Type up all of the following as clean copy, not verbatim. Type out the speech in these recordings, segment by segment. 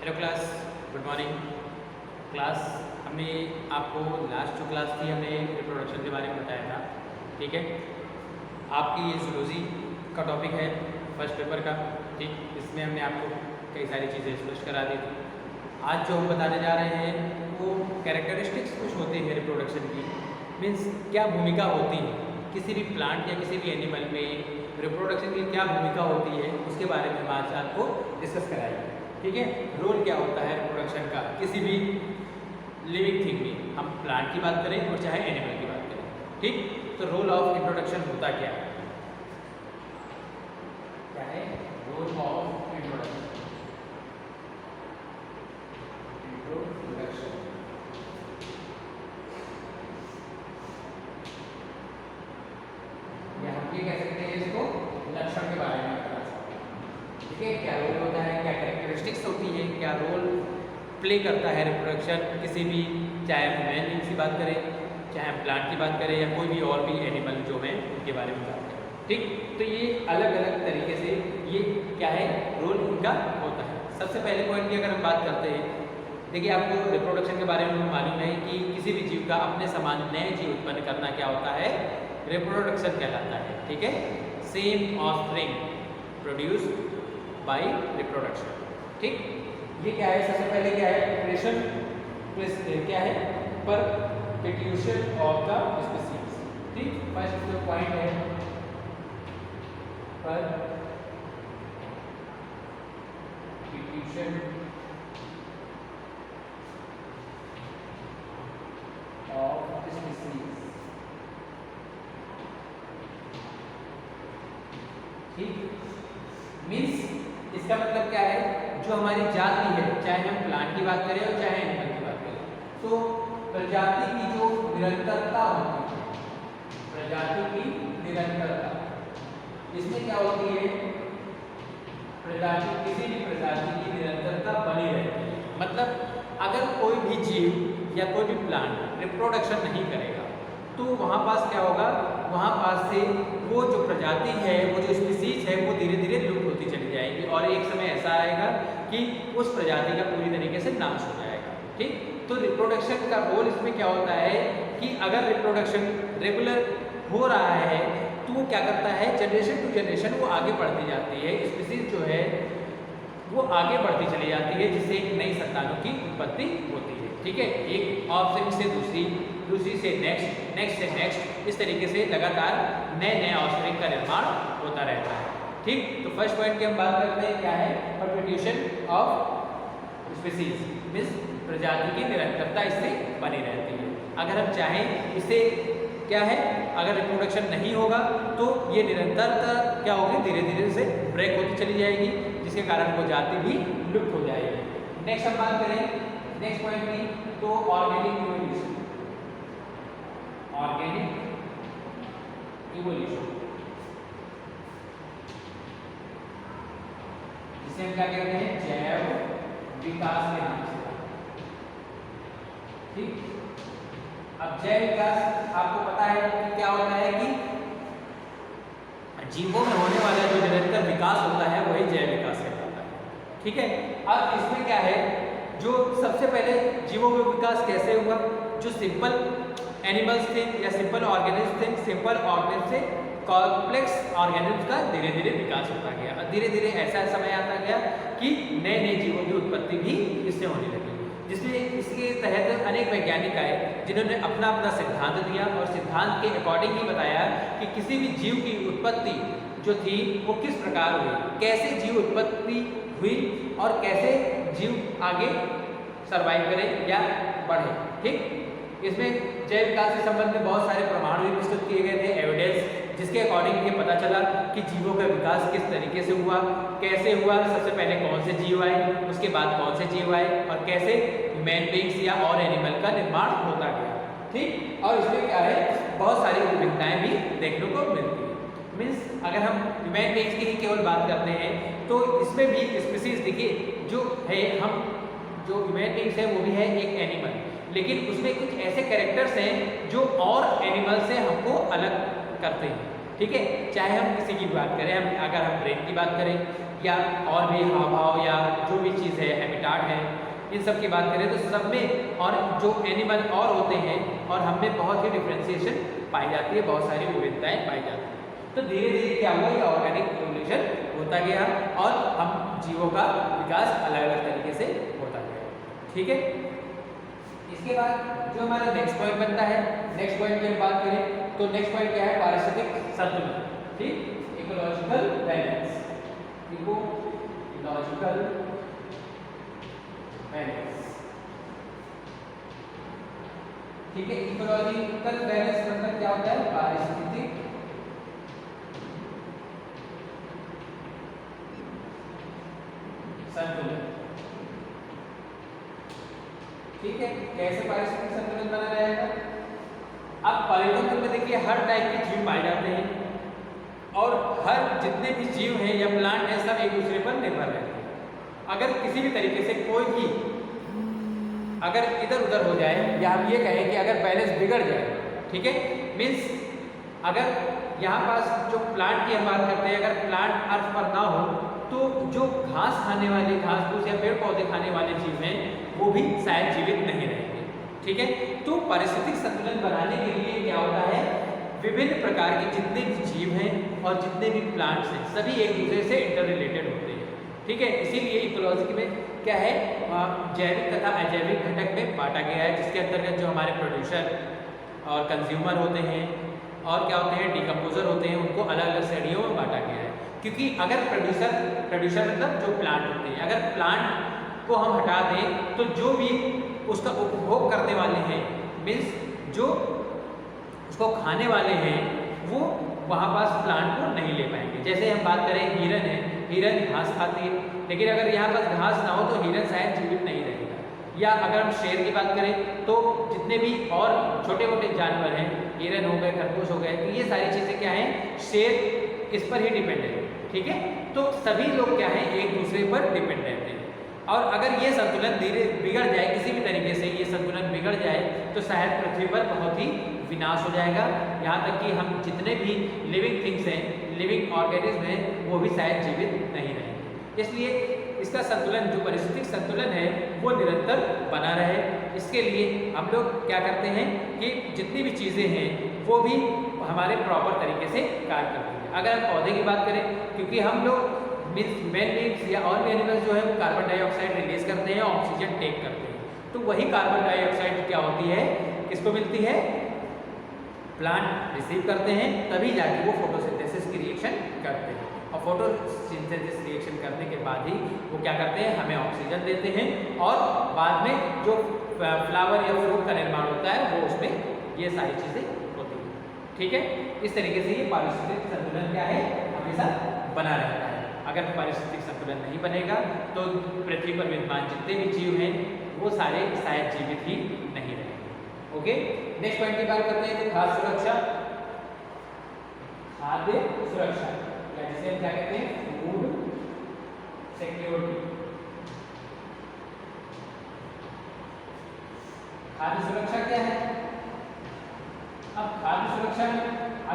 Hello class, good morning class. हमने आपको last जो क्लास थी हमने रिप्रोडक्शन के बारे में बताया था, ठीक है। आपकी ये जूलॉजी का टॉपिक है फर्स्ट पेपर का, ठीक। इसमें हमने आपको कई सारी चीज़ें स्पष्ट करा दी थी। आज जो हम बताने जा रहे हैं वो कैरेक्टरिस्टिक्स कुछ होते हैं रिप्रोडक्शन की, मीन्स क्या भूमिका होती है किसी भी प्लांट या किसी भी एनिमल में रिप्रोडक्शन की क्या भूमिका होती है, उसके बारे में हम आज आपको डिस्कस कराएंगे, ठीक है। रोल क्या होता है रिप्रोडक्शन का किसी भी लिविंग थिंग में, हम प्लांट की बात करें और चाहे एनिमल की बात करें, ठीक। तो रोल ऑफ इंट्रोडक्शन होता क्या है रोल ऑफ इंट्रोडक्शन। या हम ये कह सकते हैं इसको लक्षण के बारे में बता सकते हैं, ठीक है। क्या रोल होता है, क्या कैरेक्टरिस्टिक्स होती है, क्या रोल प्ले करता है रिप्रोडक्शन किसी भी, चाहे हम ह्यूमन बीइंग की बात करें, चाहे हम प्लांट की बात करें या कोई भी और भी एनिमल जो हैं उनके बारे में बात करें, ठीक। तो ये अलग अलग तरीके से ये क्या है रोल इनका होता है। सबसे पहले पॉइंट की अगर हम बात करते हैं, देखिए आपको रिप्रोडक्शन के बारे में मालूम है कि किसी भी जीव का अपने समान नए जीव उत्पन्न करना क्या होता है, रिप्रोडक्शन कहलाता है, ठीक है। Same offspring produce by reproduction, ठीक। ये क्या है, सबसे पहले क्या है प्रिपरेशन, क्या है परपेट्यूशन ऑफ द स्पीसीज, ठीक। फर्स्ट जो पॉइंट है परपेट्यूशन ऑफ स्पीसीज, ठीक। मीन्स इसका मतलब क्या है, जो हमारी जाति है, चाहे हम प्लांट की बात करें और चाहे एनिमल की बात करें, तो प्रजाति की जो निरंतरता होती है, प्रजाति की निरंतरता, इसमें क्या होती है, प्रजाति किसी भी प्रजाति की निरंतरता बनी रहती है। मतलब अगर कोई भी जीव या कोई भी प्लांट रिप्रोडक्शन नहीं करेगा तो वहाँ पास क्या होगा, वहाँ पास से वो जो प्रजाति है, वो जो स्पीसीज है, वो धीरे धीरे लुप्त होती चली जाएगी और एक समय ऐसा आएगा कि उस प्रजाति का पूरी तरीके से नाश हो जाएगा, ठीक। तो रिप्रोडक्शन का रोल इसमें क्या होता है कि अगर रिप्रोडक्शन रेगुलर हो रहा है तो वो क्या करता है, जनरेशन टू जनरेशन वो आगे बढ़ती जाती है, स्पीसीज जो है वो आगे बढ़ती चली जाती है, जिससे एक नई संतानों की उत्पत्ति होती है, ठीक है। एक ऑफस्प्रिंग से दूसरी, दूसरी से नेक्स्ट, नेक्स्ट से नेक्स्ट, इस तरीके से लगातार नए नए ऑफस्प्रिंग का निर्माण होता रहता है, ठीक। तो फर्स्ट पॉइंट की हम बात करते हैं, क्या है परपेट्यूशन ऑफ स्पीसीज, मीन्स प्रजाति की निरंतरता इससे बनी रहती है। अगर हम चाहें इसे क्या है, अगर रिप्रोडक्शन नहीं होगा तो ये निरंतरता क्या होगी, धीरे धीरे से ब्रेक होती चली जाएगी, जिसके कारण वो जाति भी लुप्त हो जाएगी। नेक्स्ट हम बात करें, नेक्स्ट पॉइंट की, तो ऑर्गेनिक इवोल्यूशन, ऑर्गेनिक इवोल्यूशन, जिसे हम क्या कहते हैं, जैव विकास के नाम से, ठीक। अब जैव विकास आपको पता है कि क्या होता है कि जीवों में होने वाला जो निरंतर विकास होता है वही जैव विकास कहलाता है, ठीक है। अब इसमें क्या है, जो सबसे पहले जीवों में विकास कैसे हुआ, जो सिंपल एनिमल्स थे या सिंपल ऑर्गेनिज्म थे, सिंपल ऑर्गेनिज्म से कॉम्प्लेक्स ऑर्गेनिज्म का धीरे धीरे विकास होता गया और धीरे धीरे ऐसा समय आता गया कि नए नए जीवों की उत्पत्ति भी इससे होने लगी, जिसमें इसके तहत अनेक वैज्ञानिक आए जिन्होंने अपना अपना सिद्धांत दिया और सिद्धांत के अकॉर्डिंग ही बताया कि किसी भी जीव की उत्पत्ति जो थी वो किस प्रकार हुई, कैसे जीव उत्पत्ति हुई और कैसे जीव आगे सर्वाइव करे या बढ़े, ठीक। इसमें जैव विकास के संबंध में बहुत सारे प्रमाण भी प्रस्तुत किए गए थे, एविडेंस, जिसके अकॉर्डिंग ये पता चला कि जीवों का विकास किस तरीके से हुआ, कैसे हुआ, सबसे पहले कौन से जीव आए, उसके बाद कौन से जीव आए और कैसे ह्यूमन बीइंग्स या और एनिमल का निर्माण होता गया, ठीक। और इसमें क्या है, बहुत सारी विभिन्नताएं भी देखने को मिलती है। मीन्स अगर हम ह्यूमन बीइंग्स की ही केवल बात करते हैं तो इसमें भी स्पीसीज देखिए जो है, हम जो ह्यूमन बीइंग्स है वो भी है एक एनिमल, लेकिन उसमें कुछ ऐसे कैरेक्टर्स हैं जो और एनिमल से हमको अलग करते हैं, ठीक है। चाहे हम किसी की बात करें, हम अगर हम ब्रेन की बात करें या और भी हाव भाव या जो भी चीज़ है हैबिटाट पार्ट है, इन सब की बात करें तो सब में और जो एनिमल और होते हैं और हम में बहुत ही डिफ्रेंसिएशन पाई जाती है, बहुत सारी विविधताएं पाई जाती है। तो धीरे धीरे क्या हुआ, ये ऑर्गेनिक इवोल्यूशन होता गया और हम जीवों का विकास अलग अलग तरीके से होता गया। ठीक है, इसके बाद जो हमारा नेक्स्ट पॉइंट बनता है, नेक्स्ट पॉइंट की हम बात करें तो नेक्स्ट पॉइंट क्या है, पारिस्थितिक संतुलन। ठीक, इकोलॉजिकल बैलेंस, इकोलॉजिकल बैलेंस। ठीक है, इकोलॉजिकल बैलेंस मतलब क्या होता है, पारिस्थितिक संतुलन। ठीक है, कैसे पारिस्थितिक संतुलन बना रहेगा। अब पर्यावरण में देखिए हर टाइप के जीव पाए जाते हैं और हर जितने भी जीव हैं या प्लांट हैं सब एक दूसरे पर निर्भर रहते हैं। अगर किसी भी तरीके से कोई भी अगर इधर उधर हो जाए या हम ये कहें कि अगर बैलेंस बिगड़ जाए, ठीक है, मीन्स अगर यहाँ पास जो प्लांट की हम बात करते हैं, अगर प्लांट अर्थ पर ना हो तो जो घास खाने वाले, घास फूस या पेड़ पौधे खाने वाले जीव हैं वो भी शायद जीवित नहीं रहेंगे। ठीक है, तो पारिस्थितिक संतुलन बनाने के लिए क्या होता है, विभिन्न प्रकार के जितने भी जीव हैं और जितने भी प्लांट्स हैं सभी एक दूसरे से इंटर रिलेटेड होते हैं। ठीक है, इसीलिए इकोलॉजी में क्या है, जैविक तथा अजैविक घटक में बांटा गया है, जिसके अंतर्गत जो हमारे प्रोड्यूसर और कंज्यूमर होते हैं और क्या होते हैं, डिकम्पोजर होते हैं, उनको अलग अलग श्रेणियों में बांटा गया है। क्योंकि अगर प्रोड्यूसर मतलब जो प्लांट होते हैं, अगर प्लांट को हम हटा दें तो जो भी उसका उपभोग करने वाले हैं, मीन्स जो उसको खाने वाले हैं, वो वहाँ पास प्लांट को नहीं ले पाएंगे। जैसे हम बात करें हिरन है, हिरन घास खाती है, लेकिन अगर यहाँ पास घास ना हो तो हिरन शायद जीवित नहीं रहेगा। या अगर हम शेर की बात करें तो जितने भी और छोटे मोटे जानवर हैं, हिरन हो गए, खरगोश हो गए, तो ये सारी चीज़ें क्या हैं, शेर इस पर ही डिपेंड है। ठीक है, तो सभी लोग क्या हैं, एक दूसरे पर डिपेंड रहते हैं। और अगर ये संतुलन धीरे बिगड़ जाए, किसी भी तरीके से ये संतुलन बिगड़ जाए तो शायद पृथ्वी पर बहुत ही विनाश हो जाएगा। यहाँ तक कि हम जितने भी लिविंग थिंग्स हैं, लिविंग ऑर्गेनिज्म हैं, वो भी शायद जीवित नहीं रहेंगे। इसलिए इसका संतुलन, जो पारिस्थितिक संतुलन है, वो निरंतर बना रहे। इसके लिए हम लोग क्या करते हैं कि जितनी भी चीज़ें हैं वो भी हमारे प्रॉपर तरीके से कार्य करती हैं। अगर हम पौधे की बात करें, क्योंकि हम लोग मेन लीव्स या और भी एनिमल्स जो है वो कार्बन डाइऑक्साइड रिलीज करते हैं, ऑक्सीजन टेक करते हैं, तो वही कार्बन डाइऑक्साइड क्या होती है, किसको मिलती है, प्लांट रिसीव करते हैं, तभी जाके वो फोटोसिंथेसिस की रिएक्शन करते हैं। और फोटोसिंथेसिस रिएक्शन करने के बाद ही वो क्या करते हैं, हमें ऑक्सीजन देते हैं और बाद में जो फ्लावर या फ्रूट का निर्माण होता है वो उसमें ये सारी चीज़ें होती हैं। ठीक है, इस तरीके से ये पारिस्थितिक संतुलन क्या है, हमेशा बना रहता है। अगर पारिस्थितिक संतुलन नहीं बनेगा तो पृथ्वी पर विद्यमान जितने भी जीव हैं वो सारे शायद जीवित ही नहीं रहेंगे। ओके, नेक्स्ट पॉइंट की बात करते हैं तो खाद्य सुरक्षा, खाद्य सुरक्षा या जिसे हम क्या कहते हैं, फूड सिक्योरिटी। खाद्य सुरक्षा क्या है। अब खाद्य सुरक्षा में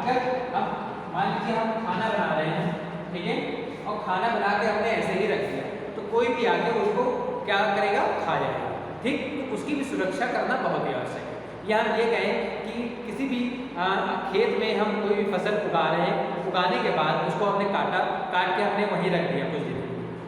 अगर हम मान लीजिए हम खाना बना रहे हैं, ठीक है, और खाना बना के हमने ऐसे ही रख दिया तो कोई भी आके उसको क्या करेगा, खा जाएगा। ठीक, तो उसकी भी सुरक्षा करना बहुत ही आवश्यक है। या हम ये कहें कि किसी भी खेत में हम कोई भी फसल उगा रहे हैं, उगाने के बाद उसको हमने काट के हमने वहीं रख दिया कुछ दिन,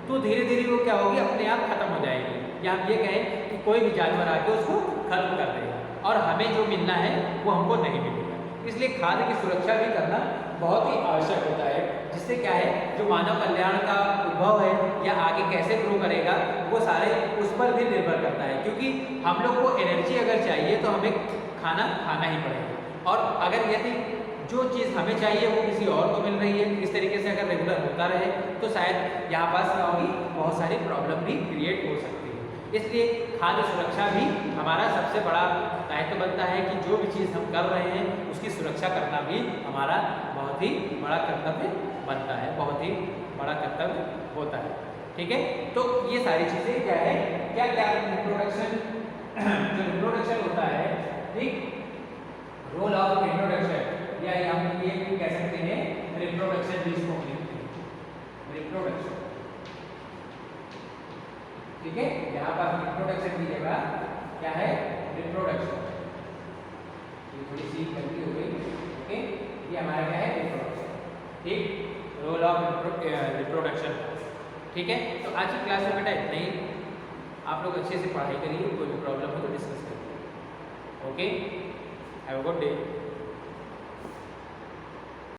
तो धीरे धीरे वो क्या होगी, अपने आप खत्म हो जाएगी। या हम ये कहें कि कोई भी जानवर आके उसको खत्म कर देगा और हमें जो मिलना है वो हमको नहीं मिलेगा। इसलिए खाद्य की सुरक्षा भी करना बहुत ही आवश्यक होता है, जिससे क्या है, जो मानव कल्याण का उद्भव है या आगे कैसे ग्रो करेगा वो सारे उस पर भी निर्भर करता है। क्योंकि हम लोग को एनर्जी अगर चाहिए तो हमें खाना खाना ही पड़ेगा, और अगर यदि जो चीज़ हमें चाहिए वो किसी और को मिल रही है, इस तरीके से अगर रेगुलर होता रहे तो शायद यहाँ पास क्या होगी, बहुत सारी प्रॉब्लम भी क्रिएट हो सकती है। इसलिए खाद्य सुरक्षा भी हमारा सबसे बड़ा दायित्व बनता है कि जो भी चीज़ हम कर रहे हैं उसकी सुरक्षा करना भी हमारा बहुत ही बड़ा कर्तव्य बनता है, बहुत ही बड़ा कर्तव्य होता है। ठीक है, तो ये सारी चीज़ें क्या है, क्या क्या रिप्रोडक्शन, जो रिप्रोडक्शन होता है, ठीक, रोल ऑफ रिप्रोडक्शन या हम ये भी कह सकते हैं रिप्रोडक्शन, जिसको रिप्रोडक्शन ठीक है, यहाँ पर रिप्रोडक्शन की जगह क्या है, रिप्रोडक्शन। ये थोड़ी सी गलती हो गई, ओके, ये हमारा क्या है, रिप्रोडक्शन। ठीक, रोल ऑफ रिप्रोडक्शन। ठीक है, तो आज की क्लास में बेटा इतना ही। आप लोग अच्छे से पढ़ाई करिए, कोई भी प्रॉब्लम हो तो डिस्कस करिए। Okay, have a good day.